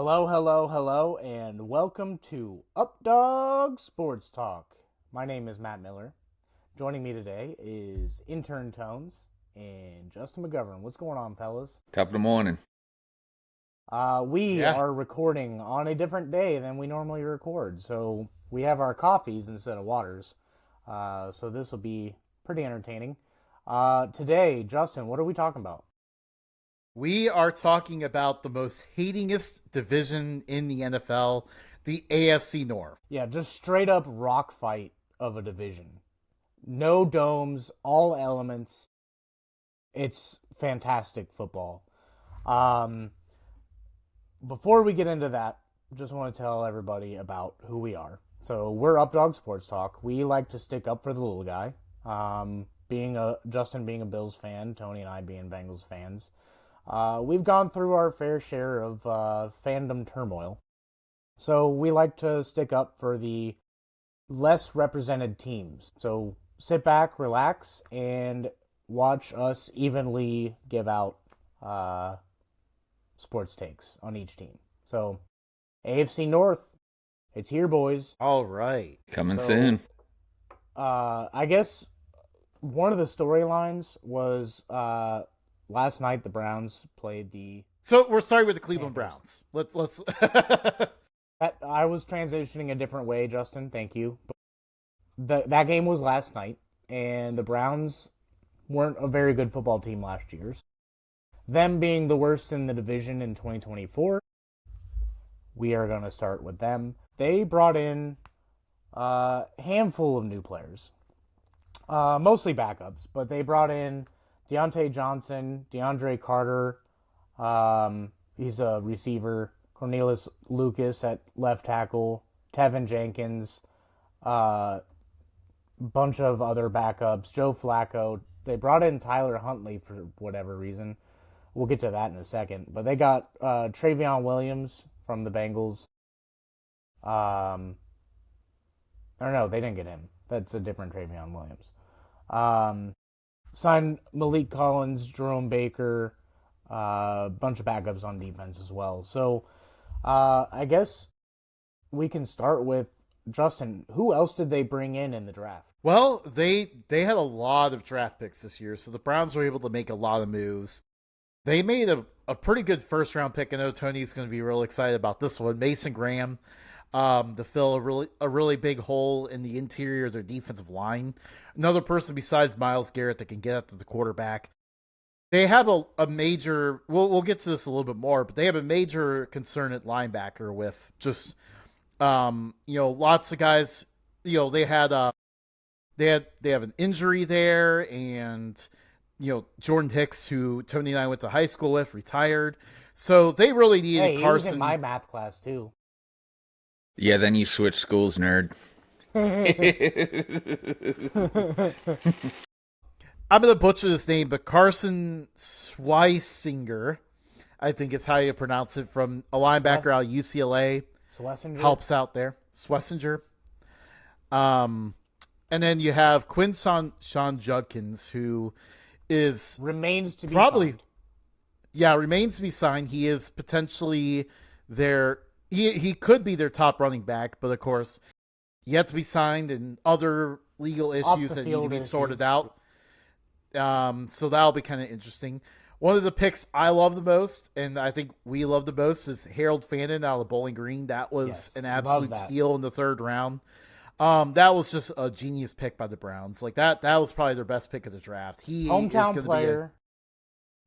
Hello, hello, hello, and welcome to Updog Sports Talk. My name is Matt Miller. Joining me today is Intern Tones and Justin McGovern. What's going on, fellas? Top of the morning. We Yeah. are recording on a different day than we normally record, so we have our coffees instead of waters. So this will be pretty entertaining. Today, Justin, what are we talking about? We are talking about the most hatingest division in the NFL, the AFC North. Yeah, just straight up rock fight of a division. No domes, all elements. It's fantastic football. Um, Before we get into that, just want to tell everybody about who we are. So we're Updog Sports Talk. We like to stick up for the little guy. Justin being a Bills fan, Tony and I being Bengals fans. We've gone through our fair share of fandom turmoil. So we like to stick up for the less represented teams. So sit back, relax, and watch us evenly give out sports takes on each team. So AFC North, it's here, boys. All right. Coming So, soon. I guess one of the storylines was last night the Browns played the. So we're starting with the Cleveland Panthers. Browns. Let's I was transitioning a different way, Justin. Thank you. But that game was last night, and the Browns weren't a very good football team last year. Them being the worst in the division in 2024, we are going to start with them. They brought in a handful of new players, mostly backups, but they brought in Deontay Johnson, DeAndre Carter. He's a receiver. Cornelius Lucas at left tackle. Tevin Jenkins. Bunch of other backups. Joe Flacco. They brought in Tyler Huntley for whatever reason. We'll get to that in a second. But they got Travion Williams from the Bengals. Or no, they didn't get him. That's a different Travion Williams. Signed Malik Collins, Jerome Baker, a bunch of backups on defense as well. So I guess we can start with Justin. Who else did they bring in the draft? Well, they had a lot of draft picks this year, so the Browns were able to make a lot of moves. They made a pretty good first round pick. I know Tony's going to be real excited about this one. Mason Graham, to fill a really big hole in the interior of their defensive line. Another person besides Myles Garrett that can get after the quarterback. They have a major. We'll get to this a little bit more, but they have a major concern at linebacker with just lots of guys. They have an injury there, and Jordan Hicks, who Tony and I went to high school with, retired. So they really needed Hey, he Carson. was in my math class too. Yeah, then you switch schools, nerd. I'm going to butcher this name, but Carson Schweisinger, I think is how you pronounce it, from a linebacker out of UCLA. Schlesinger? Helps out there. Schlesinger. And then you have Sean Judkins, who is Remains to be probably signed. remains to be signed. He is potentially their he could be their top running back, but of course, yet to be signed and other legal issues that need to be sorted out. So that'll be kind of interesting. One of the picks I love the most, and I think we love the most, is Harold Fannin out of Bowling Green. That was an absolute steal in the third round. That was just a genius pick by the Browns. Like that was probably their best pick of the draft. He Hometown is player.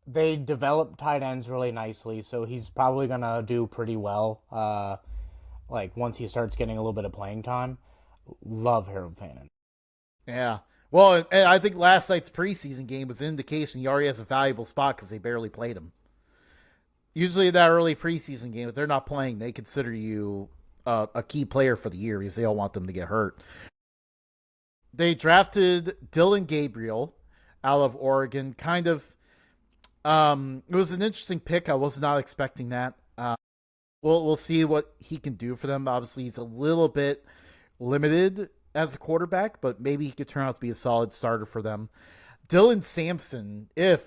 They develop tight ends really nicely, so he's probably gonna do pretty well. Like once he starts getting a little bit of playing time. Love Harold Fannin. Yeah. Well, and I think last night's preseason game was an indication he already has a valuable spot because they barely played him. Usually that early preseason game, if they're not playing, they consider you a key player for the year because they don't want them to get hurt. They drafted Dylan Gabriel out of Oregon. Kind of, it was an interesting pick. I was not expecting that. We'll see what he can do for them. Obviously, he's a little bit limited as a quarterback, but maybe he could turn out to be a solid starter for them. Dylan Sampson, if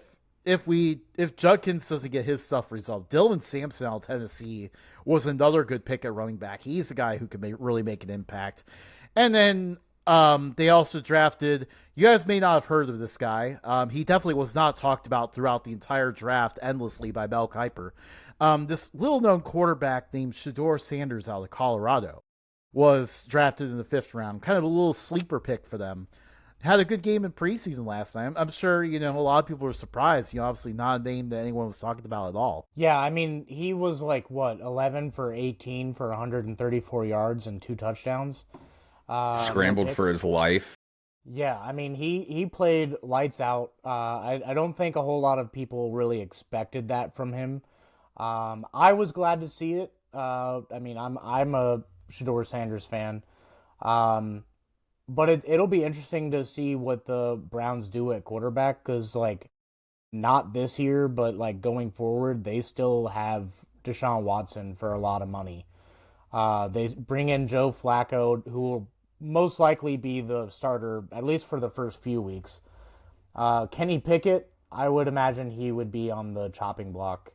if Judkins doesn't get his stuff resolved, Dylan Sampson out of Tennessee was another good pick at running back. He's the guy who can really make an impact. And then they also drafted. You guys may not have heard of this guy. He definitely was not talked about throughout the entire draft endlessly by Mel Kiper. This little known quarterback named Shedeur Sanders out of Colorado was drafted in the 5th round. Kind of a little sleeper pick for them. Had a good game in preseason last time. I'm sure, a lot of people were surprised. Obviously not a name that anyone was talking about at all. Yeah, I mean, he was like, 11 for 18 for 134 yards and 2 touchdowns. Scrambled for his life. Yeah, I mean, he played lights out. I don't think a whole lot of people really expected that from him. I was glad to see it. I mean, I'm a Shedeur Sanders fan. But it'll be interesting to see what the Browns do at quarterback because, not this year, but, going forward, they still have Deshaun Watson for a lot of money. They bring in Joe Flacco, who will most likely be the starter, at least for the first few weeks. Kenny Pickett, I would imagine he would be on the chopping block.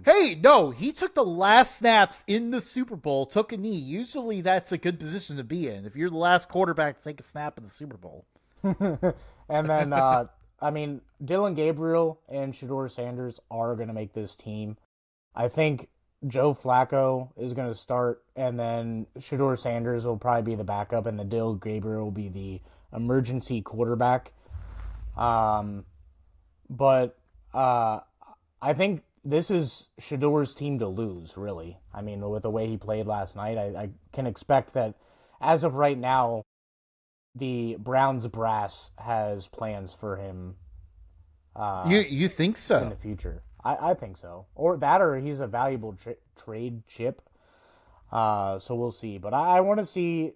Hey, no, he took the last snaps in the Super Bowl, took a knee. Usually that's a good position to be in if you're the last quarterback to take a snap in the Super Bowl. And then, I mean, Dylan Gabriel and Shedeur Sanders are going to make this team. I think Joe Flacco is going to start, and then Shedeur Sanders will probably be the backup, and the Dylan Gabriel will be the emergency quarterback. But I think this is Shedeur's team to lose, really. I mean, with the way he played last night, I can expect that as of right now, the Browns brass has plans for him. You think so? In the future. I think so. Or he's a valuable trade chip. So we'll see. But I want to see.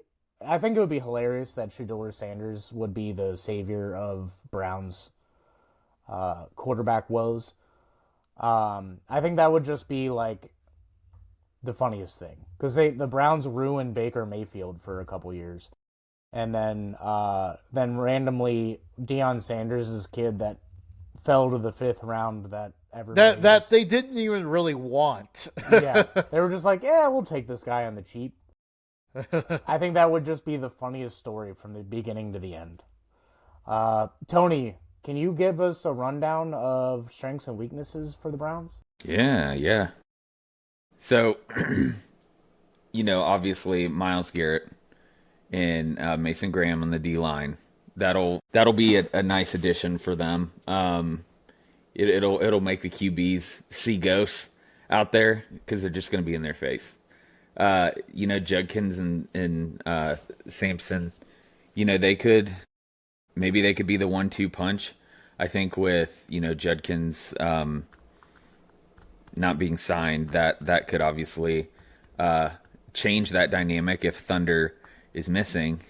I think it would be hilarious that Shedeur Sanders would be the savior of Browns quarterback woes. I think that would just be the funniest thing because the Browns ruined Baker Mayfield for a couple years, and then randomly Deion Sanders' kid that fell to the 5th round that they didn't even really want. Yeah, they were just like, yeah, we'll take this guy on the cheap. I think that would just be the funniest story from the beginning to the end. Tony, can you give us a rundown of strengths and weaknesses for the Browns? Yeah. So, obviously Myles Garrett and Mason Graham on the D-line. That'll be a nice addition for them. It'll make the QBs see ghosts out there because they're just going to be in their face. Judkins and Sampson, they could be the 1-2 punch. I think with Judkins not being signed, that could obviously change that dynamic if Thunder is missing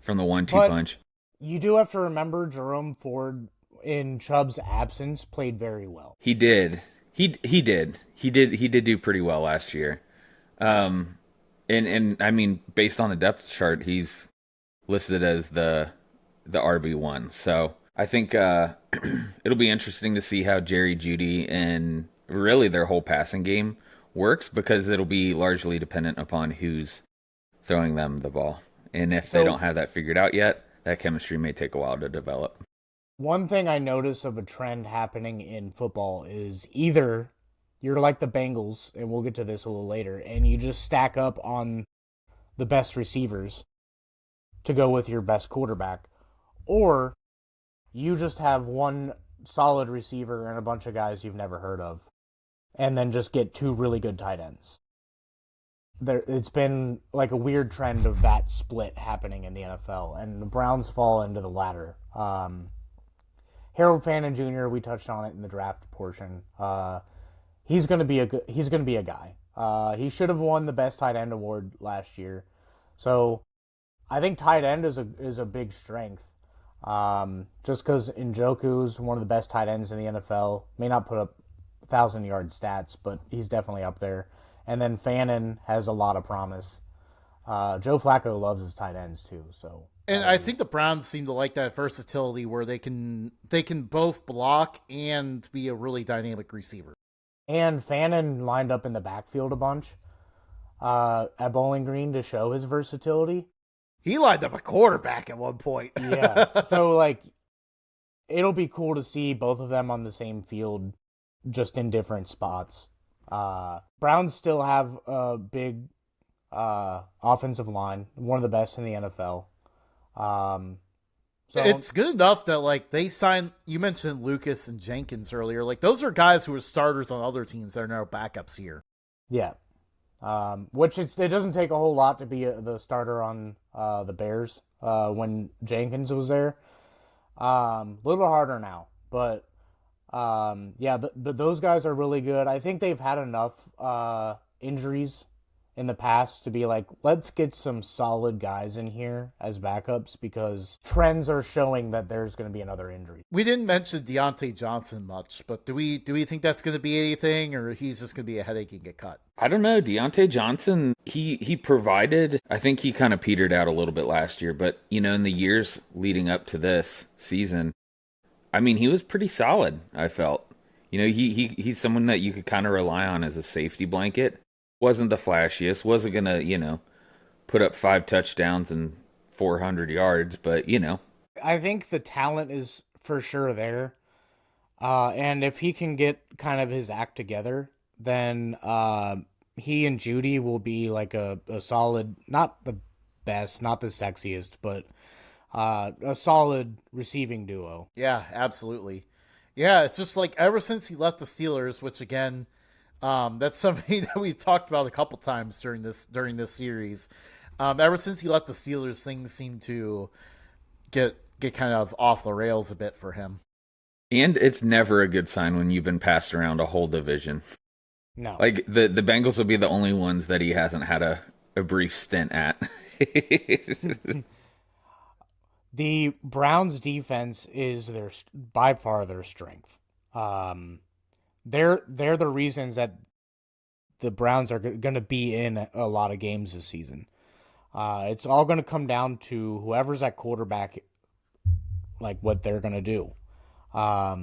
from the 1-2 punch. You do have to remember Jerome Ford in Chubb's absence played very well. He did. He did do pretty well last year. And I mean, based on the depth chart, he's listed as the RB1. So I think it'll be interesting to see how Jerry Jeudy and really their whole passing game works because it'll be largely dependent upon who's throwing them the ball. And if they don't have that figured out yet, that chemistry may take a while to develop. One thing I notice of a trend happening in football is either you're like the Bengals, and we'll get to this a little later, and you just stack up on the best receivers to go with your best quarterback, or you just have one solid receiver and a bunch of guys you've never heard of, and then just get 2 really good tight ends. It's been like a weird trend of that split happening in the NFL, and the Browns fall into the latter. Harold Fannin Jr., we touched on it in the draft portion. He's going to be a guy. He should have won the best tight end award last year. So I think tight end is a big strength. Just because Njoku's one of the best tight ends in the NFL, may not put up 1,000-yard stats, but he's definitely up there. And then Fannin has a lot of promise. Joe Flacco loves his tight ends too, so And I think the Browns seem to like that versatility where they can both block and be a really dynamic receiver. and Fannin lined up in the backfield a bunch at Bowling Green to show his versatility. He lined up a quarterback at one point. Yeah, so like it'll be cool to see both of them on the same field, just in different spots. Browns still have a big offensive line, one of the best in the NFL. So It's good enough that like they signed. You mentioned Lucas and Jenkins earlier. Like those are guys who were starters on other teams that are now backups here. yeah, which it doesn't take a whole lot to be the starter on the Bears when Jenkins was there. A little harder now, but yeah, but those guys are really good. I think they've had enough injuries in the past to be like, let's get some solid guys in here as backups because trends are showing that there's going to be another injury. We didn't mention Deontay Johnson much, but do we think that's going to be anything, or he's just going to be a headache and get cut? I don't know. Deontay Johnson, he provided, I think he kind of petered out a little bit last year, but, you know, in the years leading up to this season, I mean, he was pretty solid, I felt. You know, he's someone that you could kind of rely on as a safety blanket. Wasn't the flashiest, wasn't going to, you know, put up 5 touchdowns and 400 yards, but, you know. I think the talent is for sure there. And if he can get kind of his act together, then he and Judy will be like a solid, not the best, not the sexiest, but a solid receiving duo. Yeah, absolutely. Yeah, it's just like ever since he left the Steelers, which again, that's something that we've talked about a couple times during this series. Ever since he left the Steelers, things seem to get kind of off the rails a bit for him. And it's never a good sign when you've been passed around a whole division. No. Like, the Bengals will be the only ones that he hasn't had a brief stint at. The Browns' defense is by far their strength. They're the reasons that the Browns are going to be in a lot of games this season. It's all going to come down to whoever's at quarterback, like what they're going to do. I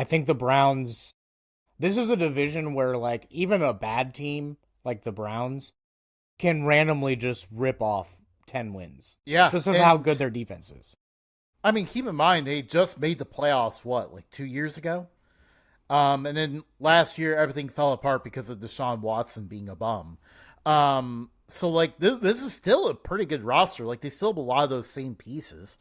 think the Browns. This is a division where like even a bad team like the Browns can randomly just rip off 10 wins. Yeah, Just of how good their defense is. I mean, keep in mind they just made the playoffs like 2 years ago, and then last year everything fell apart because of Deshaun Watson being a bum. So like this is still a pretty good roster. Like they still have a lot of those same pieces.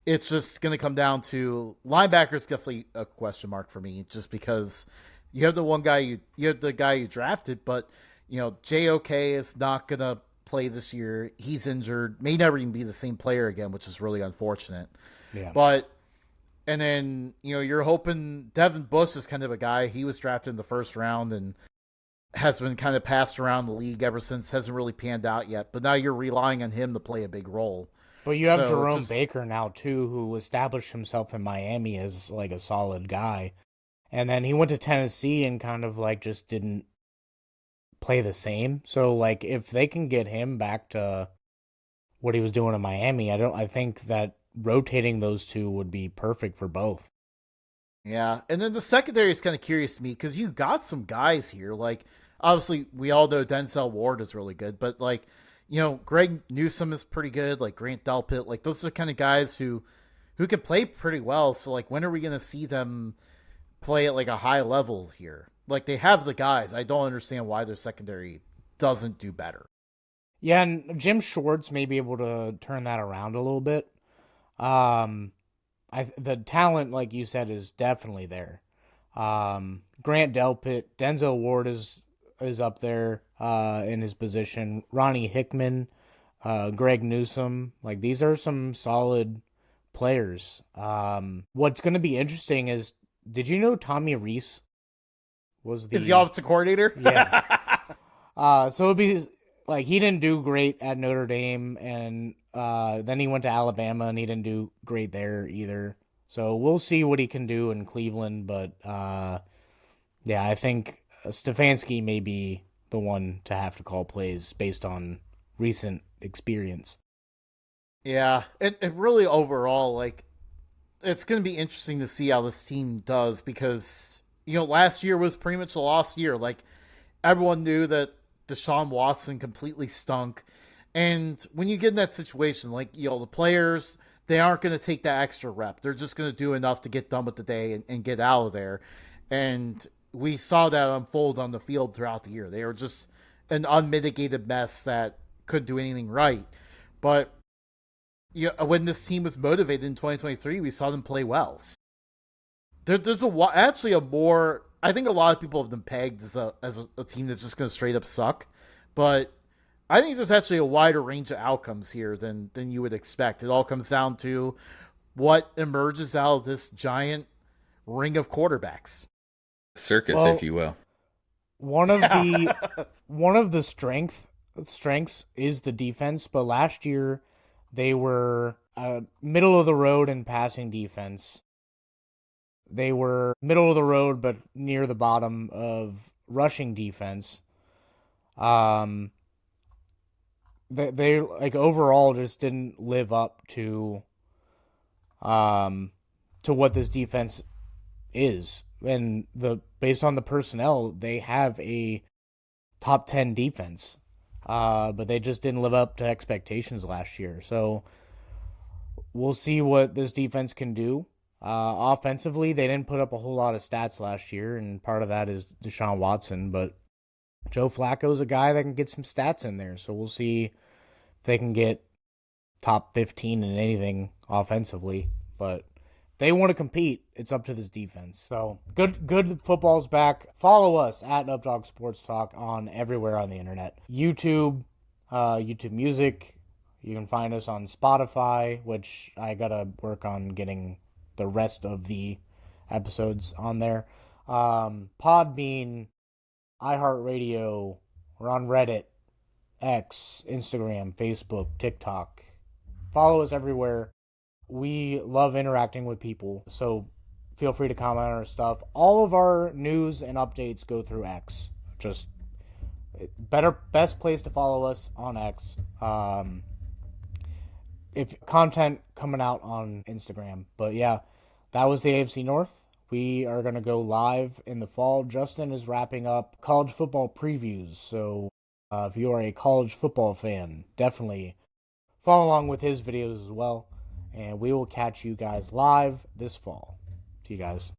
It's just going to come down to linebackers. Definitely a question mark for me, just because you have the guy you drafted, but you know JOK is not going to play this year. He's injured, may never even be the same player again, which is really unfortunate. Yeah. But and then you're hoping Devin Bush is kind of a guy. He was drafted in the first round and has been kind of passed around the league ever since. Hasn't really panned out yet. But now you're relying on him to play a big role. But you have Jerome Baker now too, who established himself in Miami as like a solid guy, and then he went to Tennessee and kind of like just didn't play the same. So like if they can get him back to what he was doing in Miami, I think that rotating those two would be perfect for both. Yeah, and then the secondary is kind of curious to me because you got some guys here. Like obviously we all know Denzel Ward is really good, but like Greg Newsome is pretty good. Like Grant Delpit, like those are the kind of guys who can play pretty well. So like when are we gonna see them play at like a high level here? Like they have the guys. I don't understand why their secondary doesn't do better. Yeah, and Jim Schwartz may be able to turn that around a little bit. The talent, like you said, is definitely there. Grant Delpit, Denzel Ward is up there in his position. Ronnie Hickman, Greg Newsome, like these are some solid players. What's going to be interesting is, did you know Tommy Reese was the offensive coordinator? Yeah. So it'd be like he didn't do great at Notre Dame, and then he went to Alabama and he didn't do great there either. So we'll see what he can do in Cleveland, but yeah, I think Stefanski may be the one to have to call plays based on recent experience. Yeah, it really overall, like, it's going to be interesting to see how this team does because, last year was pretty much a lost year. Like, everyone knew that Deshaun Watson completely stunk. And when you get in that situation, like, the players, they aren't going to take that extra rep. They're just going to do enough to get done with the day and get out of there. And we saw that unfold on the field throughout the year. They were just an unmitigated mess that couldn't do anything right. But when this team was motivated in 2023, we saw them play well. There's actually a more. I think a lot of people have been pegged as a team that's just going to straight up suck, but I think there's actually a wider range of outcomes here than you would expect. It all comes down to what emerges out of this giant ring of quarterbacks. Circus, Well, if you will. One of the strengths is the defense, but last year they were middle of the road in passing defense. They were middle of the road, but near the bottom of rushing defense. They like overall just didn't live up to what this defense is, and based on the personnel, they have a top 10 defense, but they just didn't live up to expectations last year. So we'll see what this defense can do. Offensively, they didn't put up a whole lot of stats last year, and part of that is Deshaun Watson, but Joe Flacco's a guy that can get some stats in there, so we'll see if they can get top 15 in anything offensively. But they want to compete. It's up to this defense. So good football's back. Follow us at Updog Sports Talk on everywhere on the internet. YouTube, YouTube Music. You can find us on Spotify, which I gotta work on getting the rest of the episodes on there. Podbean, iHeartRadio. We're on Reddit, X, Instagram, Facebook, TikTok. Follow us everywhere. We love interacting with people, so feel free to comment on our stuff. All of our news and updates go through X. Just best place to follow us on X. If content coming out on Instagram. But yeah, that was the AFC North. We are going to go live in the fall. Justin is wrapping up college football previews. So if you are a college football fan, definitely follow along with his videos as well. And we will catch you guys live this fall. See you guys.